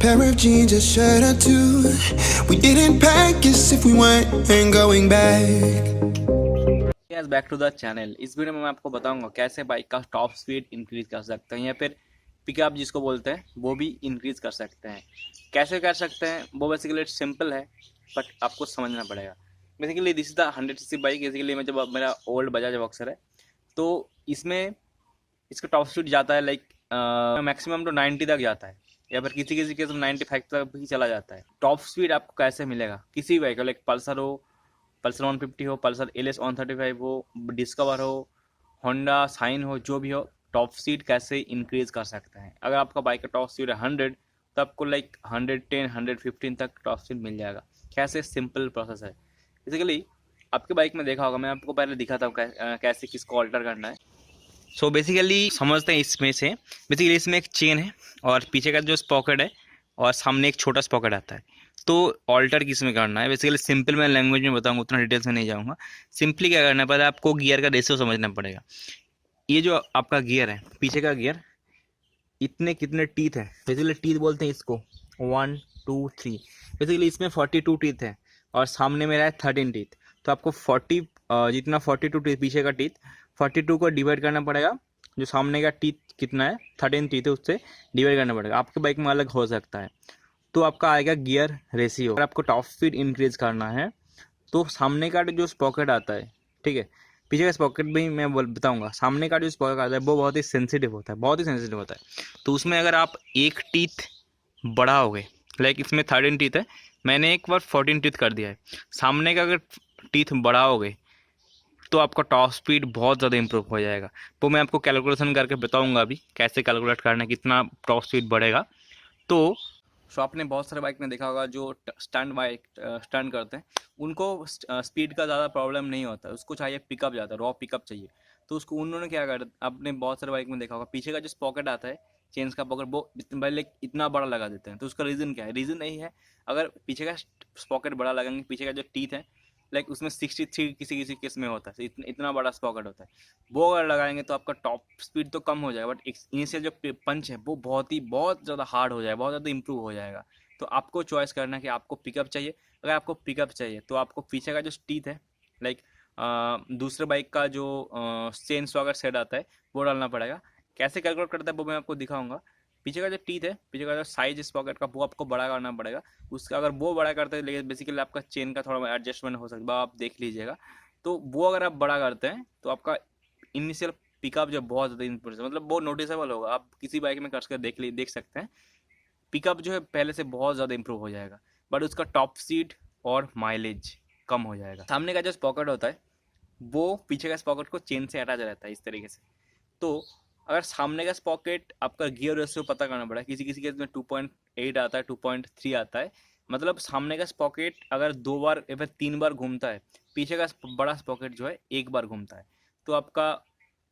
pair of jeans, a shirt or two. We didn't pack as if we weren't going back. Yes back to the channel. इस video में मैं आपको बताऊंगा कैसे bike का top speed increase कर सकते हैं या फिर पिकअप जिसको बोलते हैं वो भी इंक्रीज कर सकते हैं। कैसे कर सकते हैं वो बेसिकली सिंपल है बट आपको समझना पड़ेगा। Basically this is the 100cc bike. Basically मैं जब मेरा ओल्ड बजाज बॉक्सर है तो इसमें इसका टॉप स्पीड जाता है लाइक मैक्सिमम तो 90 तक जाता है या फिर किसी किसी केस में 95 तक भी चला जाता है। टॉप स्पीड आपको कैसे मिलेगा किसी भी बाइक लाइक पल्सर हो, पल्सर 150 हो, पल्सर LS 135 हो, डिस्कवर हो, होंडा साइन हो, जो भी हो, टॉप स्पीड कैसे इंक्रीज कर सकते हैं। अगर आपका बाइक का टॉप स्पीड है 100 तो आपको लाइक 110 115 तक टॉप स्पीड मिल जाएगा। कैसे, सिंपल प्रोसेस है। बेसिकली आपके बाइक में देखा होगा, मैं आपको पहले दिखाता हूँ कैसे किसको ऑल्टर करना है। सो बेसिकली समझते हैं इसमें से। बेसिकली इसमें एक चेन है और पीछे का जो स्पॉकेट है और सामने एक छोटा स्पॉकेट आता है। तो ऑल्टर किस में करना है, बेसिकली सिंपल मैं लैंग्वेज में बताऊंगा, उतना डिटेल्स में नहीं जाऊंगा। सिंपली क्या करना है, पहले आपको गियर का रेशियो समझना पड़ेगा। ये जो आपका गियर है, पीछे का गियर, इतने कितने टीथ है, बेसिकली टीथ बोलते हैं इसको 1 2 3। बेसिकली इसमें 42 टीथ है और सामने मेरा है 13 टीथ। तो आपको 40 जितना 42 टीथ पीछे का टीथ 42 को डिवाइड करना पड़ेगा। जो सामने का टीथ कितना है 13 टीथ है उससे डिवाइड करना पड़ेगा। आपके बाइक में अलग हो सकता है। तो आपका आएगा गियर रेशियो। अगर आपको टॉप स्पीड इंक्रीज करना है तो सामने का जो स्पॉकेट आता है, ठीक है, पीछे का स्पॉकेट भी मैं बताऊंगा। सामने का जो स्पॉकेट आता है वो बहुत ही सेंसिटिव होता है, बहुत ही सेंसिटिव होता है। तो उसमें अगर आप एक टीथ बढ़ाओगे, लाइक इसमें 13 टीथ है, मैंने एक बार 14 टीथ कर दिया है, सामने का अगर टीथ बढ़ाओगे तो आपका टॉप स्पीड बहुत ज़्यादा इंप्रूव हो जाएगा। वो मैं आपको कैलकुलेशन करके बताऊंगा अभी कैसे कैलकुलेट करना है, कितना टॉप स्पीड बढ़ेगा। तो आपने बहुत सारे बाइक में देखा होगा जो स्टंट बाइक स्टंट करते हैं उनको स्पीड का ज़्यादा प्रॉब्लम नहीं होता, उसको चाहिए पिकअप ज़्यादा, रॉ पिकअप चाहिए। तो उसको उन्होंने क्या कर, आपने बहुत सारे बाइक में देखा होगा पीछे का जो पॉकेट आता है, चेंज का पॉकेट, वो पहले इतना बड़ा लगा देते हैं। तो उसका रीज़न क्या है? रीज़न यही है, अगर पीछे का पॉकेट बड़ा लगाएंगे, पीछे का जो टीथ है लाइक उसमें 63 किसी किसी केस में होता है, इतना बड़ा पॉकेट होता है, वो अगर लगाएंगे तो आपका टॉप स्पीड तो कम हो जाएगा बट इनिशियल जो पंच है वो बहुत ज़्यादा हार्ड हो जाएगा, बहुत ज़्यादा इंप्रूव हो जाएगा। तो आपको चॉइस करना है कि आपको पिकअप चाहिए। अगर आपको पिकअप चाहिए तो आपको पीछे का जो टीथ है लाइक दूसरे बाइक का जो चेन स्वागर सेट आता है वो डालना पड़ेगा। कैसे कैलकुलेट करता है वो मैं आपको दिखाऊंगा। पीछे का जो टीथ है, पीछे का जो साइज इस पॉकेट का, वो आपको बड़ा करना पड़ेगा। उसका अगर वो बड़ा करते हैं, लेकिन बेसिकली आपका चेन का थोड़ा एडजस्टमेंट हो सकता है, आप देख लीजिएगा। तो वो अगर आप बड़ा करते हैं तो आपका इनिशियल पिकअप जो बहुत ज़्यादा इंप्रूव, मतलब वो नोटिसेबल होगा। आप किसी बाइक में कर देख सकते हैं, पिकअप जो है पहले से बहुत ज़्यादा इंप्रूव हो जाएगा बट उसका टॉप स्पीड और माइलेज कम हो जाएगा। सामने का जो स्पॉकेट होता है वो पीछे का स्पॉकेट को चेन से अटैच रहता है इस तरीके से। तो अगर सामने का स्पॉकेट, आपका गियर रेशियो पता करना पड़ा, किसी किसी केस में 2.8 आता है, 2.3 आता है, मतलब सामने का स्पॉकेट अगर 2 बार या फिर 3 बार घूमता है, पीछे का बड़ा स्पॉकेट जो है 1 बार घूमता है। तो आपका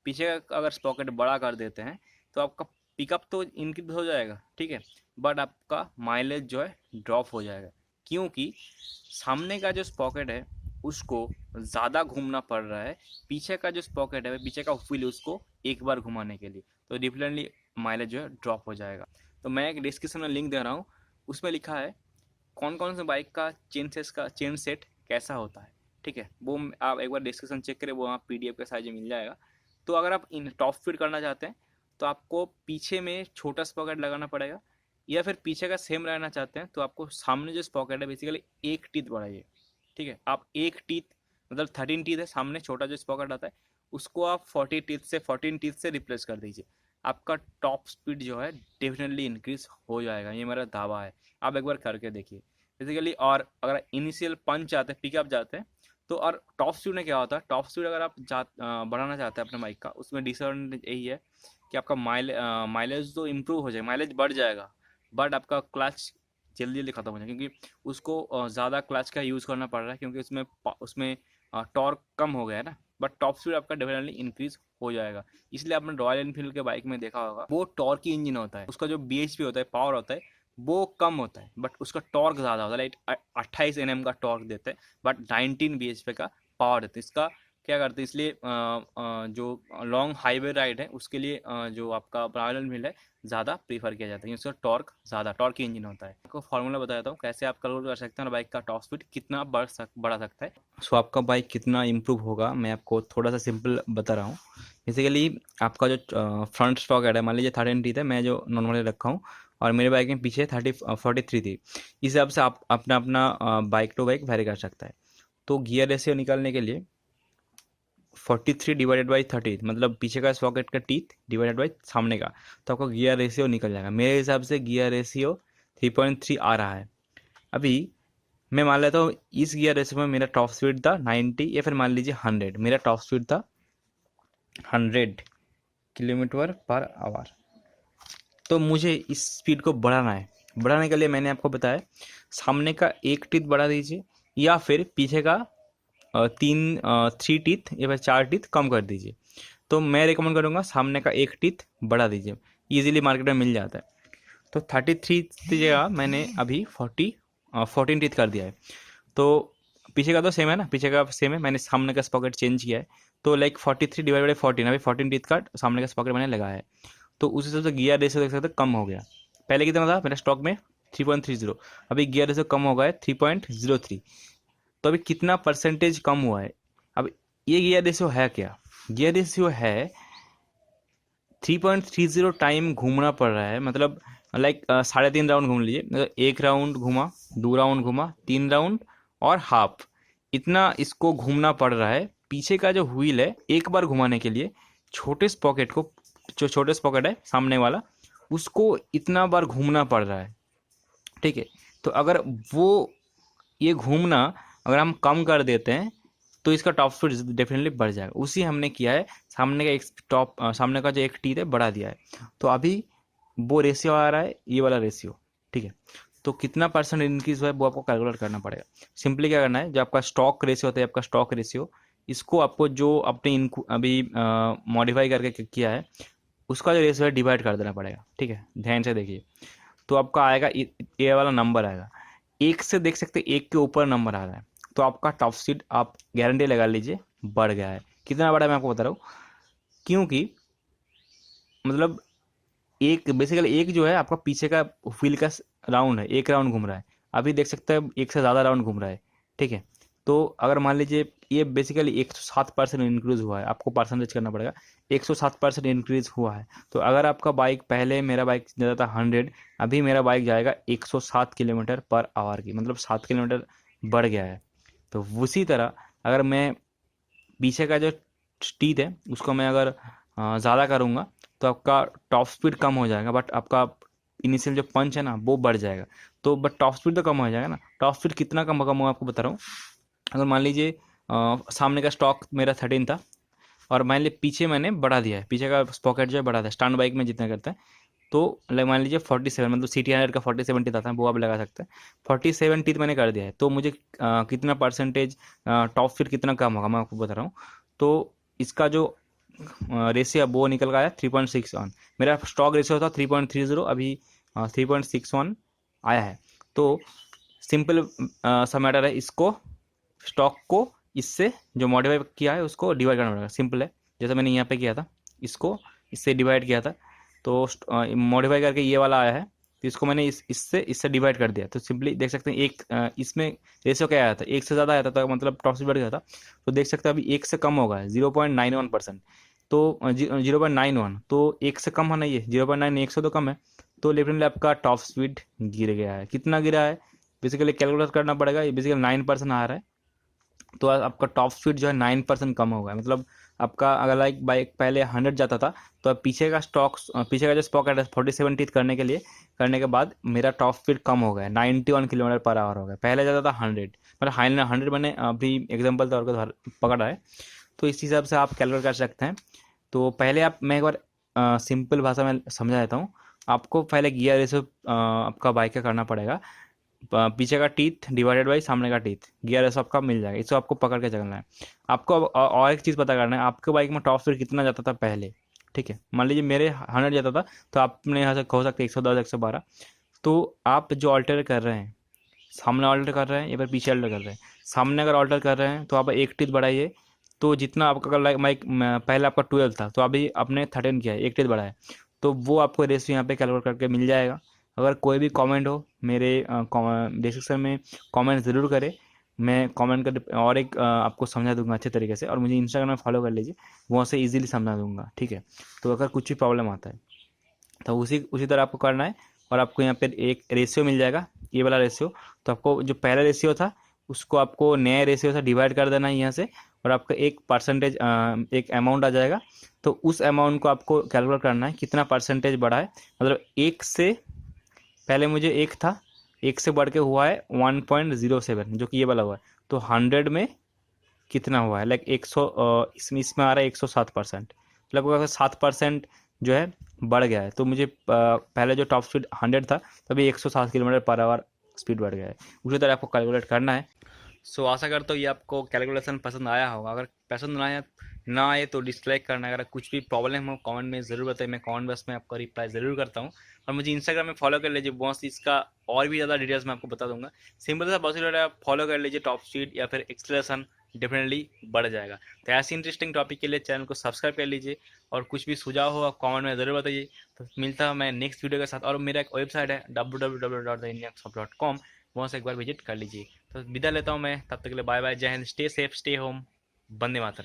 पीछे का अगर स्पॉकेट बड़ा कर देते हैं तो आपका पिकअप तो इंक्रीज हो जाएगा, ठीक है, बट आपका माइलेज जो है ड्रॉप हो जाएगा, क्योंकि सामने का जो स्पॉकेट है उसको ज़्यादा घूमना पड़ रहा है, पीछे का जो स्पॉकेट है, पीछे का व्हील, उसको एक बार घुमाने के लिए। तो डिफरेंटली माइलेज जो है ड्रॉप हो जाएगा। तो मैं एक डिस्क्रिप्शन में लिंक दे रहा हूँ, उसमें लिखा है कौन कौन से बाइक का चेन सेट कैसा होता है, ठीक है, वो आप एक बार डिस्क्रिप्शन चेक करें, वो आप PDF के साइज में मिल जाएगा। तो अगर आप इन टॉप स्पीड करना चाहते हैं तो आपको पीछे में छोटा स्पॉकेट लगाना पड़ेगा, या फिर पीछे का सेम रहना चाहते हैं तो आपको सामने जो स्पॉकेट है बेसिकली एक टीथ बढ़ाइए, ठीक है। आप एक टीथ, मतलब 13 टीथ है, सामने छोटा जो स्पॉकेट आता है उसको आप 14 टीथ से रिप्लेस कर दीजिए। आपका टॉप स्पीड जो है डेफिनेटली इंक्रीज हो जाएगा, ये मेरा दावा है। आप एक बार करके देखिए बेसिकली। और अगर इनिशियल पंच आते हैं, पिकअप जाते हैं, तो और टॉप स्पीड में क्या होता है, टॉप स्पीड अगर आप बढ़ाना चाहते हैं अपने बाइक का, उसमें डिसएडवांटेज यही है कि आपका माइलेज तो इम्प्रूव हो जाएगा, माइलेज बढ़ जाएगा, बट आपका क्लच जल्दी जल्दी खत्म हो जाएगा, क्योंकि उसको ज़्यादा क्लच का यूज़ करना पड़ रहा है, क्योंकि उसमें उसमें टॉर्क कम हो गया है ना। बट टॉप स्पीड आपका डेफिनेटली इंक्रीज हो जाएगा। इसलिए आपने रॉयल एनफील्ड के बाइक में देखा होगा, वो टॉर्क की इंजन होता है, उसका जो BHP होता है, पावर होता है, वो कम होता है बट उसका टॉर्क ज़्यादा होता है। लाइक 28 Nm का टॉर्क देते हैं बट 19 BHP का पावर देते हैं। इसका क्या करते हैं, इसलिए जो लॉन्ग हाईवे राइड है उसके लिए जो आपका रॉयल एनफील्ड है ज़्यादा प्रीफर किया जाता है, इसका टॉर्क ज़्यादा टॉर्क की इंजन होता है। आपको फार्मूला बताता हूँ कैसे आप कैलकुलेट कर सकते हैं और बाइक का टॉप स्पीड कितना बढ़ा सकता है। सो आपका बाइक कितना इम्प्रूव होगा मैं आपको थोड़ा सा सिंपल बता रहा हूँ। बेसिकली आपका जो फ्रंट स्टॉक है, मान लीजिए 13 टी है, मैं जो नॉर्मली रखा हूँ और मेरे बाइक में पीछे 43 थी। इस हिसाब से आप अपना अपना बाइक टू बाइक वेरी कर सकता है। तो गियर रेशियो निकालने के लिए 43 डिवाइडेड बाई 30 मतलब पीछे का स्पॉकेट का टीथ डिवाइडेड बाई सामने का, तो आपका गियर रेशियो निकल जाएगा। मेरे हिसाब से गियर रेशियो 3.3 आ रहा है। अभी मैं मान लेता हूँ इस गियर रेशियो में मेरा टॉप स्पीड था 90 या फिर मान लीजिए 100, मेरा टॉप स्पीड था 100 किलोमीटर पर आवर। तो मुझे इस स्पीड को बढ़ाना है। बढ़ाने के लिए मैंने आपको बताया सामने का एक टीथ बढ़ा दीजिए या फिर पीछे का 3 टीथ या फिर 4 टीथ कम कर दीजिए। तो मैं रिकमेंड करूँगा सामने का एक टीथ बढ़ा दीजिए, ईजिली मार्केट में मिल जाता है। तो 33 की जगह मैंने अभी 14 टीथ कर दिया है। तो पीछे का तो सेम है ना, पीछे का सेम है, मैंने सामने का स्पॉकेट चेंज किया है। तो लाइक 43 डिवाइड बाई 14, अभी 14 टीथ का सामने का स्पॉकेट मैंने लगाया है। तो उस हिसाब से गियर रेशियो देख सकते कम हो गया। पहले कितना था मेरा स्टॉक में 3.30, अभी गियर रेशियो कम हो गया है 3.03। तो अभी कितना परसेंटेज कम हुआ है। अब ये गियर रेशियो है क्या, गियर रेशियो है 3.30 टाइम घूमना पड़ रहा है, मतलब लाइक 3.5 राउंड घूम लीजिए, मतलब 1 राउंड घूमा, 2 राउंड घूमा, 3 राउंड और हाफ, इतना इसको घूमना पड़ रहा है। पीछे का जो व्हील है एक बार घुमाने के लिए छोटे स्पॉकेट को, जो छोटे स्पॉकेट है सामने वाला, उसको इतना बार घूमना पड़ रहा है। ठीक है, तो अगर वो ये घूमना अगर हम कम कर देते हैं तो इसका टॉप स्पीड डेफिनेटली बढ़ जाएगा। उसी हमने किया है, सामने का एक सामने का जो एक टीथ है बढ़ा दिया है। तो अभी वो रेशियो आ रहा है, ये वाला रेशियो। ठीक है, तो कितना परसेंट इंक्रीज हुआ है वो आपको कैलकुलेट करना पड़ेगा। सिंपली क्या करना है, जो आपका स्टॉक रेशियो होता है, आपका स्टॉक रेशियो, इसको आपको जो अपने अभी मॉडिफाई करके किया है उसका जो रेशियो है डिवाइड कर देना पड़ेगा। ठीक है, ध्यान से देखिए। तो आपका आएगा ये वाला नंबर आएगा, एक से देख सकते हैं एक के ऊपर नंबर आ रहा है, तो आपका टॉप स्पीड आप गारंटी लगा लीजिए बढ़ गया है। कितना बढ़ा है मैं आपको बता रहा हूँ, क्योंकि मतलब एक बेसिकली एक जो है आपका पीछे का व्हील का राउंड है, एक राउंड घूम रहा है, अभी देख सकते हैं एक से ज़्यादा राउंड घूम रहा है। ठीक है, तो अगर मान लीजिए ये बेसिकली 107% इंक्रीज हुआ है, आपको परसेंटेज करना पड़ेगा, 107% इंक्रीज हुआ है। तो अगर आपका बाइक, पहले मेरा बाइक जाता था 100, अभी मेरा बाइक जाएगा 107 किलोमीटर पर आवर की, मतलब 7 किलोमीटर बढ़ गया है। तो उसी तरह अगर मैं पीछे का जो टीथ है उसको मैं अगर ज़्यादा करूँगा तो आपका टॉप स्पीड कम हो जाएगा, बट आपका इनिशियल जो पंच है ना वो बढ़ जाएगा। तो बट टॉप स्पीड तो कम हो जाएगा ना। टॉप स्पीड कितना कम होगा आपको बता रहा हूँ। अगर मान लीजिए सामने का स्टॉक मेरा 13 था और मान लीजिए पीछे मैंने बढ़ा दिया है, पीछे का पॉकेट जो है बढ़ा था, स्टैंड बाइक में जितना करता है, तो मान लीजिए 47, मतलब CT100 का 47 टीथ आता है, वो आप लगा सकते हैं। 47 टीथ मैंने कर दिया है, तो मुझे कितना परसेंटेज टॉप स्पीड कितना कम होगा मैं आपको बता रहा हूँ। तो इसका जो रेशियो वो निकल गया है 3.61। मेरा स्टॉक रेशियो था 3.30, अभी 3.61 आया है। तो सिंपल सा मैटर है, इसको स्टॉक को इससे जो मॉडिफाई किया है उसको डिवाइड करना पड़ेगा। सिंपल है, जैसे मैंने यहाँ पे किया था, इसको इससे डिवाइड किया था, तो मॉडिफाई करके ये वाला आया है, तो इसको मैंने इससे डिवाइड कर दिया। तो सिंपली देख सकते हैं एक इसमें रेशियो क्या आया था, एक से ज़्यादा आया था, तो मतलब टॉप स्पीड बढ़ गया था। तो देख सकते हैं अभी एक से कम होगा 0.91%। तो 0.91, तो एक से कम होना, ये 0.9, एक से तो कम है, तो डेफिनेटली आपका टॉप स्पीड गिर गया है। कितना गिरा है बेसिकली कैलकुलेट करना पड़ेगा, ये बेसिकली 9% आ रहा है, तो आपका टॉप स्पीड जो है 9% कम हो गया। मतलब आपका अगर लाइक बाइक पहले 100 जाता था, तो अब पीछे का पीछे का जो स्पॉकेट है 47 टीथ करने के बाद मेरा टॉप स्पीड कम हो गया, 91 किलोमीटर पर आवर हो गया। पहले जाता था 100, मतलब 100 मैंने अभी एग्जाम्पल तौर पर पकड़ा है। तो इस हिसाब से आप कैलकुलेट कर सकते हैं। तो पहले मैं एक बार सिंपल भाषा में समझा देता हूँ आपको। पहले गियर रेशियो आपका बाइक का करना पड़ेगा, पीछे का टीथ डिवाइडेड बाई सामने का टीथ, गियर रेशियो आपका मिल जाएगा। इसको आपको पकड़ के चलना है। आपको और एक चीज़ पता करना है, आपके बाइक में टॉप स्पीड कितना जाता था पहले। ठीक है, मान लीजिए मेरे 100 जाता था, तो आपने यहाँ से हो सकता है 110, 112। तो आप जो ऑल्टर कर रहे हैं, सामने ऑल्टर कर रहे हैं या फिर पीछे ऑल्टर कर रहे हैं, सामने अगर ऑल्टर कर रहे हैं तो आप एक टीथ बढ़ाइए, तो जितना आपका अगर लाइक पहले आपका 12 था तो अभी आपने 13 किया है, 1 टेथ बढ़ा है, तो वो आपको रेशियो यहाँ पे कैलकुलेट करके मिल जाएगा। अगर कोई भी कमेंट हो मेरे डिस्क्रिप्शन में कमेंट ज़रूर करें, मैं कमेंट कर और एक आपको समझा दूंगा अच्छे तरीके से, और मुझे इंस्टाग्राम में फॉलो कर लीजिए, वहाँ से इजीली समझा दूंगा, ठीक है। तो अगर कुछ भी प्रॉब्लम आता है तो उसी उसी तरह आपको करना है, और आपको यहाँ पे एक रेशियो मिल जाएगा, ये वाला रेशियो। तो आपको जो पहला रेशियो था उसको आपको नए रेशियो से डिवाइड कर देना है यहाँ से, और आपका एक परसेंटेज एक अमाउंट आ जाएगा। तो उस अमाउंट को आपको कैलकुलेट करना है कितना परसेंटेज बढ़ा है, मतलब एक से पहले मुझे एक था, एक से बढ़ के हुआ है 1.07 जो कि ये वाला हुआ है, तो 100 में कितना हुआ है, लाइक 100 इसमें आ रहा है 107%, लगभग 7% जो है बढ़ गया है। तो मुझे पहले जो टॉप स्पीड 100 था तभी 107 किलोमीटर पर आवर स्पीड बढ़ गया है। उसी तरह आपको कैलकुलेट करना है। सो आशा करता हूँ ये आपको कैलकुलेशन पसंद आया होगा। अगर पसंद ना आए तो डिसलाइक करना। अगर कुछ भी प्रॉब्लम हो कमेंट में ज़रूर बताइए, मैं कमेंट बॉक्स में आपको रिप्लाई ज़रूर करता हूँ। और मुझे इंस्टाग्राम में फॉलो कर लीजिए, बहुत इसका और भी ज़्यादा डिटेल्स मैं आपको बता दूंगा। सिंपल सा प्रोसीजर है, आप फॉलो कर लीजिए, टॉप स्पीड या फिर एक्सेलरेशन डेफिनेटली बढ़ जाएगा। तो ऐसी इंटरेस्टिंग टॉपिक के लिए चैनल को सब्सक्राइब कर लीजिए, और कुछ भी सुझाव हो आप कमेंट में ज़रूर बताइए। तो मिलता हूँ मैं नेक्स्ट वीडियो के साथ। और मेरा एक वेबसाइट है www.theindianshop.com, वहाँ से एक बार विजिट कर लीजिए। तो विदा लेता हूँ मैं, तब तक के लिए बाय बाय, जय हिंद, स्टे सेफ, स्टे होम, वंदे मातरम।